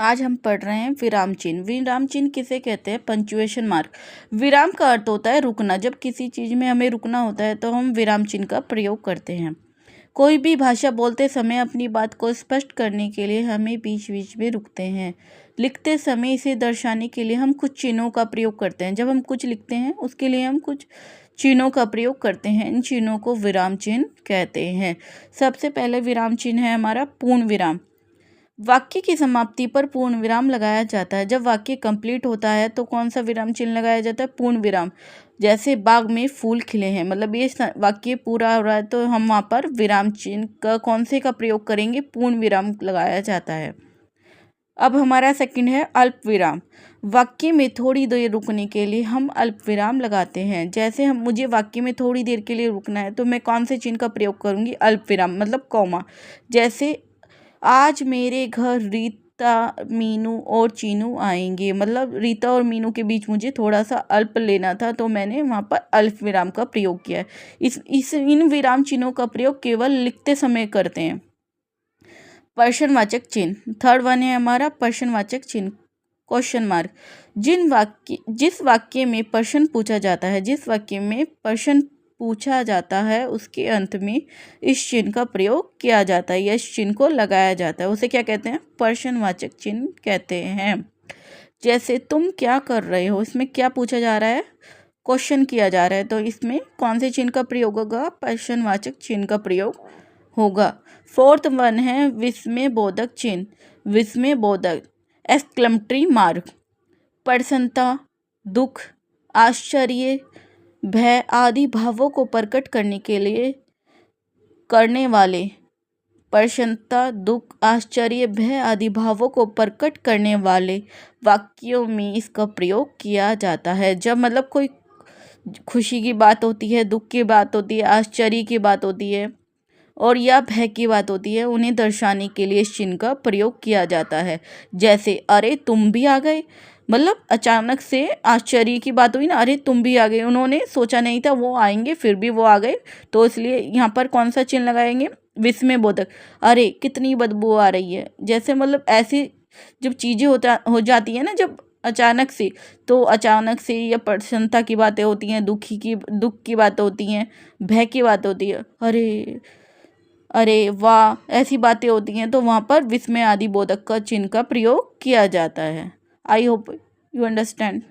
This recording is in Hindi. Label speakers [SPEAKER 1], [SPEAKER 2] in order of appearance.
[SPEAKER 1] आज हम पढ़ रहे हैं विराम चिन्ह। विराम चिन्ह किसे कहते हैं? Punctuation mark. विराम का अर्थ होता है रुकना। जब किसी चीज़ में हमें रुकना होता है तो हम विराम चिन्ह का प्रयोग करते हैं। कोई भी भाषा बोलते समय अपनी बात को स्पष्ट करने के लिए हमें बीच बीच में रुकते हैं। लिखते समय इसे दर्शाने के लिए हम कुछ चिन्हों का प्रयोग करते हैं। जब हम कुछ लिखते हैं उसके लिए हम कुछ चिन्हों का प्रयोग करते हैं। इन चिन्हों को विराम चिन्ह कहते हैं। सबसे पहले विराम चिन्ह है हमारा पूर्ण विराम। वाक्य की समाप्ति पर पूर्ण विराम लगाया जाता है। जब वाक्य कंप्लीट होता है तो कौन सा विराम चिन्ह लगाया जाता है? पूर्ण विराम। जैसे बाग में फूल खिले हैं, मतलब ये वाक्य पूरा हो रहा है तो हम वहाँ पर विराम चिन्ह का कौन से का प्रयोग करेंगे? पूर्ण विराम लगाया जाता है। अब हमारा सेकंड है अल्प विराम। वाक्य में थोड़ी देर रुकने के लिए हम अल्प विराम लगाते हैं। जैसे मुझे वाक्य में थोड़ी देर के लिए रुकना है तो मैं कौन से चिन्ह का प्रयोग करूँगी? अल्प विराम, मतलब कॉमा। जैसे आज मेरे घर रीता, मीनू और चीनू आएंगे, मतलब रीता और मीनू के बीच मुझे थोड़ा सा अल्प लेना था तो मैंने वहाँ पर अल्प विराम का प्रयोग किया है। इन विराम चिन्हों का प्रयोग केवल लिखते समय करते हैं। प्रश्नवाचक चिन्ह। थर्ड वन है हमारा प्रश्नवाचक चिन्ह, क्वेश्चन मार्क। जिस वाक्य में प्रश्न पूछा जाता है उसके अंत में इस चिन्ह का प्रयोग किया जाता है या इस चिन्ह को लगाया जाता है। उसे क्या कहते हैं? प्रश्नवाचक चिन्ह कहते हैं। जैसे तुम क्या कर रहे हो, इसमें क्या पूछा जा रहा है? क्वेश्चन किया जा रहा है, तो इसमें कौन से चिन्ह का प्रयोग होगा? प्रश्नवाचक चिन्ह का प्रयोग होगा। फोर्थ वन है विस्मयबोधक चिन्ह। विस्मयबोधक एक्सक्लेमेटरी मार्क। प्रसन्नता, दुख, आश्चर्य, भय आदि भावों को प्रकट करने के लिए करने वाले प्रसन्नता, दुख, आश्चर्य, भय आदि भावों को प्रकट करने वाले वाक्यों में इसका प्रयोग किया जाता है। जब मतलब कोई खुशी की बात होती है, दुख की बात होती है, आश्चर्य की बात होती है और या भय की बात होती है, उन्हें दर्शाने के लिए इस चिन्ह का प्रयोग किया जाता है। जैसे अरे तुम भी आ गए, मतलब अचानक से आश्चर्य की बात हुई ना, अरे तुम भी आ गए, उन्होंने सोचा नहीं था वो आएंगे फिर भी वो आ गए, तो इसलिए यहाँ पर कौन सा चिन्ह लगाएंगे? विस्मयबोधक। अरे कितनी बदबू आ रही है, जैसे मतलब ऐसी जब चीज़ें हो जाती है ना, जब अचानक से, तो अचानक से या प्रसन्नता की बातें होती हैं, दुख की बातें होती हैं, भय की बात होती है, अरे वाह, ऐसी बातें होती हैं, तो वहाँ पर विस्मय आदि बोधक का चिन्ह का प्रयोग किया जाता है। I hope you understand.